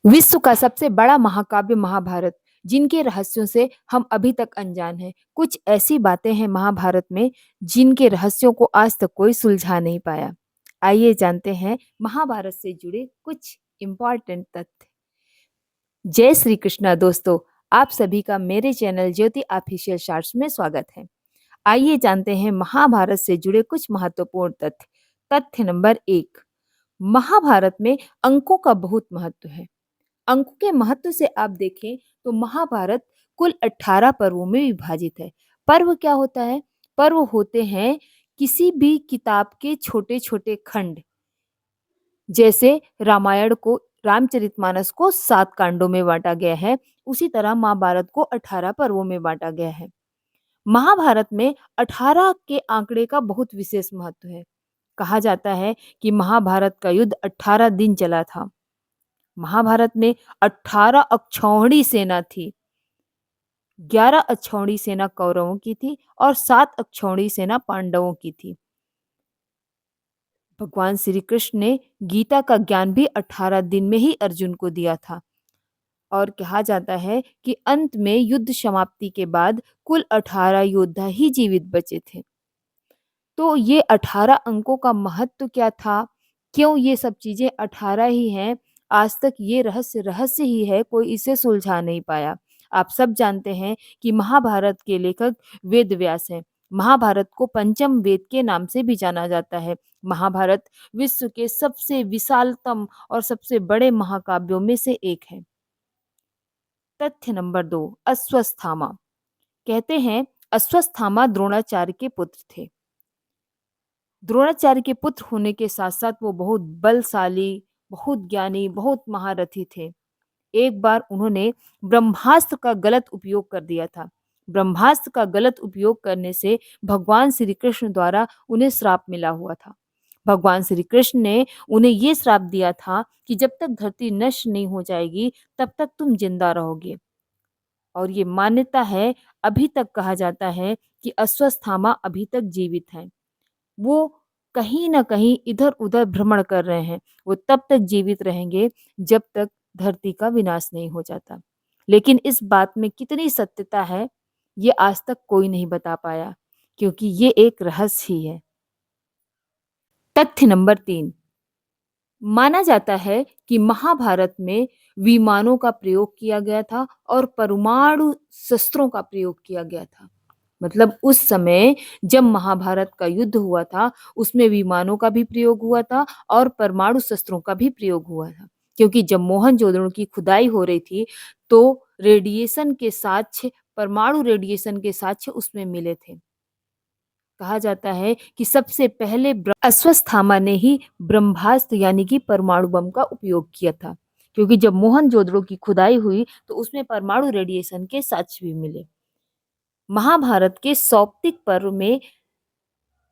विश्व का सबसे बड़ा महाकाव्य महाभारत, जिनके रहस्यों से हम अभी तक अनजान हैं। कुछ ऐसी बातें हैं महाभारत में जिनके रहस्यों को आज तक कोई सुलझा नहीं पाया। आइए जानते हैं महाभारत से जुड़े कुछ इम्पोर्टेंट तथ्य। जय श्री कृष्णा दोस्तों, आप सभी का मेरे चैनल ज्योति ऑफिशियल शॉर्ट्स में स्वागत है। आइए जानते हैं महाभारत से जुड़े कुछ महत्वपूर्ण तथ्य। तथ्य नंबर 1, महाभारत में अंकों का बहुत महत्व है। अंकों के महत्व से आप देखें तो महाभारत कुल 18 पर्वों में विभाजित है। पर्व क्या होता है? पर्व होते हैं किसी भी किताब के छोटे छोटे खंड। जैसे रामायण को, रामचरितमानस को 7 कांडों में बांटा गया है, उसी तरह महाभारत को 18 पर्वों में बांटा गया है। महाभारत में 18 के आंकड़े का बहुत विशेष महत्व है। कहा जाता है कि महाभारत का युद्ध 18 दिन चला था। महाभारत में 18 अक्षौहिणी सेना थी। 11 अक्षौहिणी सेना कौरवों की थी और 7 अक्षौहिणी सेना पांडवों की थी। भगवान श्री कृष्ण ने गीता का ज्ञान भी 18 दिन में ही अर्जुन को दिया था। और कहा जाता है कि अंत में युद्ध समाप्ति के बाद कुल 18 योद्धा ही जीवित बचे थे। तो ये 18 अंकों का महत्व क्या था? क्यों ये सब चीजें 18 ही हैं? आज तक ये रहस्य ही है, कोई इसे सुलझा नहीं पाया। आप सब जानते हैं कि महाभारत के लेखक वेद व्यास हैं। महाभारत को पंचम वेद के नाम से भी जाना जाता है। महाभारत विश्व के सबसे विशालतम और सबसे बड़े महाकाव्यों में से एक है। तथ्य नंबर 2, अश्वत्थामा। कहते हैं अश्वत्थामा द्रोणाचार्य के पुत्र थे। द्रोणाचार्य के पुत्र होने के साथ साथ वो बहुत बलशाली, बहुत ज्ञानी, बहुत महारथी थे। एक बार उन्होंने ब्रह्मास्त्र का गलत उपयोग कर दिया था। ब्रह्मास्त्र का गलत उपयोग करने से भगवान श्री कृष्ण द्वारा उन्हें श्राप मिला हुआ था। भगवान श्री कृष्ण ने उन्हें ये श्राप दिया था कि जब तक धरती नष्ट नहीं हो जाएगी तब तक तुम जिंदा रहोगे। और ये मान्यता है, अभी तक कहा जाता है कि अश्वत्थामा अभी तक जीवित हैं। वो कहीं न कहीं इधर-उधर भ्रमण कर रहे हैं। वो तब तक जीवित रहेंगे जब तक धरती का विनाश नहीं हो जाता। लेकिन इस बात में कितनी सत्यता है, ये आज तक कोई नहीं बता पाया, क्योंकि ये एक रहस्य ही है। तथ्य नंबर 3, माना जाता है कि महाभारत में विमानों का प्रयोग किया गया था और परमाणु शस्त्रों का प्रयोग किया गया था। मतलब उस समय जब महाभारत का युद्ध हुआ था, उसमें विमानों का भी प्रयोग हुआ था और परमाणु शस्त्रों का भी प्रयोग हुआ था। क्योंकि जब मोहनजोदड़ो की खुदाई हो रही थी, तो रेडिएशन के साक्ष्य, परमाणु रेडिएशन के साक्ष्य उसमें मिले थे। कहा जाता है कि सबसे पहले अश्वत्थामा ने ही ब्रह्मास्त्र यानी कि परमाणु बम का उपयोग किया था। क्योंकि जब मोहनजोदड़ो की खुदाई हुई तो उसमें परमाणु रेडिएशन के साक्ष्य भी मिले। महाभारत के सौप्तिक पर्व में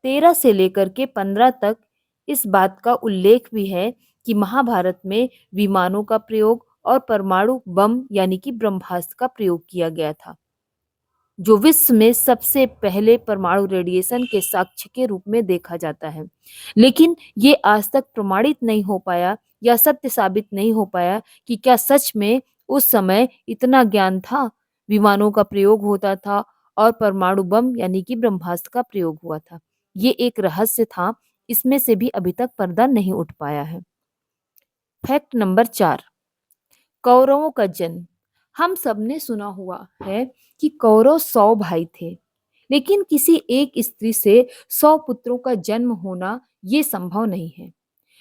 13 से लेकर के 15 तक इस बात का उल्लेख भी है कि महाभारत में विमानों का प्रयोग और परमाणु बम यानी कि ब्रह्मास्त्र का प्रयोग किया गया था, जो विश्व में सबसे पहले परमाणु रेडिएशन के साक्ष्य के रूप में देखा जाता है। लेकिन ये आज तक प्रमाणित नहीं हो पाया या सत्य साबित नहीं हो पाया कि क्या सच में उस समय इतना ज्ञान था, विमानों का प्रयोग होता था और परमाणु बम यानी कि ब्रह्मास्त्र का प्रयोग हुआ था। ये एक रहस्य था, इसमें से भी अभी तक पर्दा नहीं उठ पाया है। फैक्ट नंबर 4, कौरवों का जन्म। हम सबने सुना हुआ है कि कौरव 100 भाई थे, लेकिन किसी एक स्त्री से 100 पुत्रों का जन्म होना ये संभव नहीं है।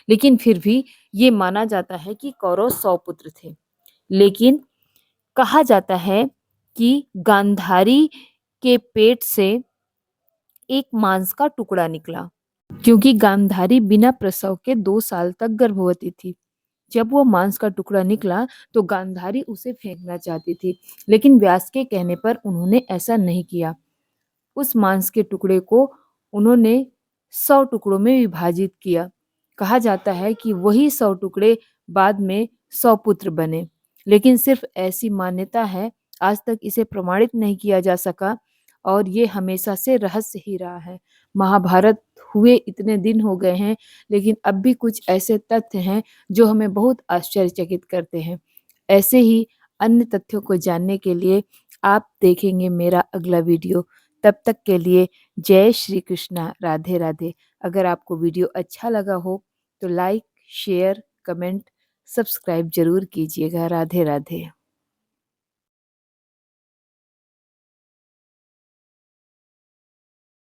लेकिन फिर भी ये माना जाता है कि कौरव 100 पुत्र थे। लेकिन कहा जाता है कि गांधारी के पेट से एक मांस का टुकड़ा निकला, क्योंकि गांधारी बिना प्रसव के 2 साल तक गर्भवती थी। जब वो मांस का टुकड़ा निकला तो गांधारी उसे फेंकना चाहती थी, लेकिन व्यास के कहने पर उन्होंने ऐसा नहीं किया। उस मांस के टुकड़े को उन्होंने 100 टुकड़ों में विभाजित किया। कहा जाता है कि वही 100 टुकड़े बाद में 100 पुत्र बने। लेकिन सिर्फ ऐसी मान्यता है, आज तक इसे प्रमाणित नहीं किया जा सका और ये हमेशा से रहस्य ही रहा है। महाभारत हुए इतने दिन हो गए हैं, लेकिन अब भी कुछ ऐसे तथ्य हैं जो हमें बहुत आश्चर्यचकित करते हैं। ऐसे ही अन्य तथ्यों को जानने के लिए आप देखेंगे मेरा अगला वीडियो। तब तक के लिए जय श्री कृष्णा, राधे राधे। अगर आपको वीडियो अच्छा लगा हो तो लाइक, शेयर, कमेंट, सब्सक्राइब ज़रूर कीजिएगा। राधे राधे।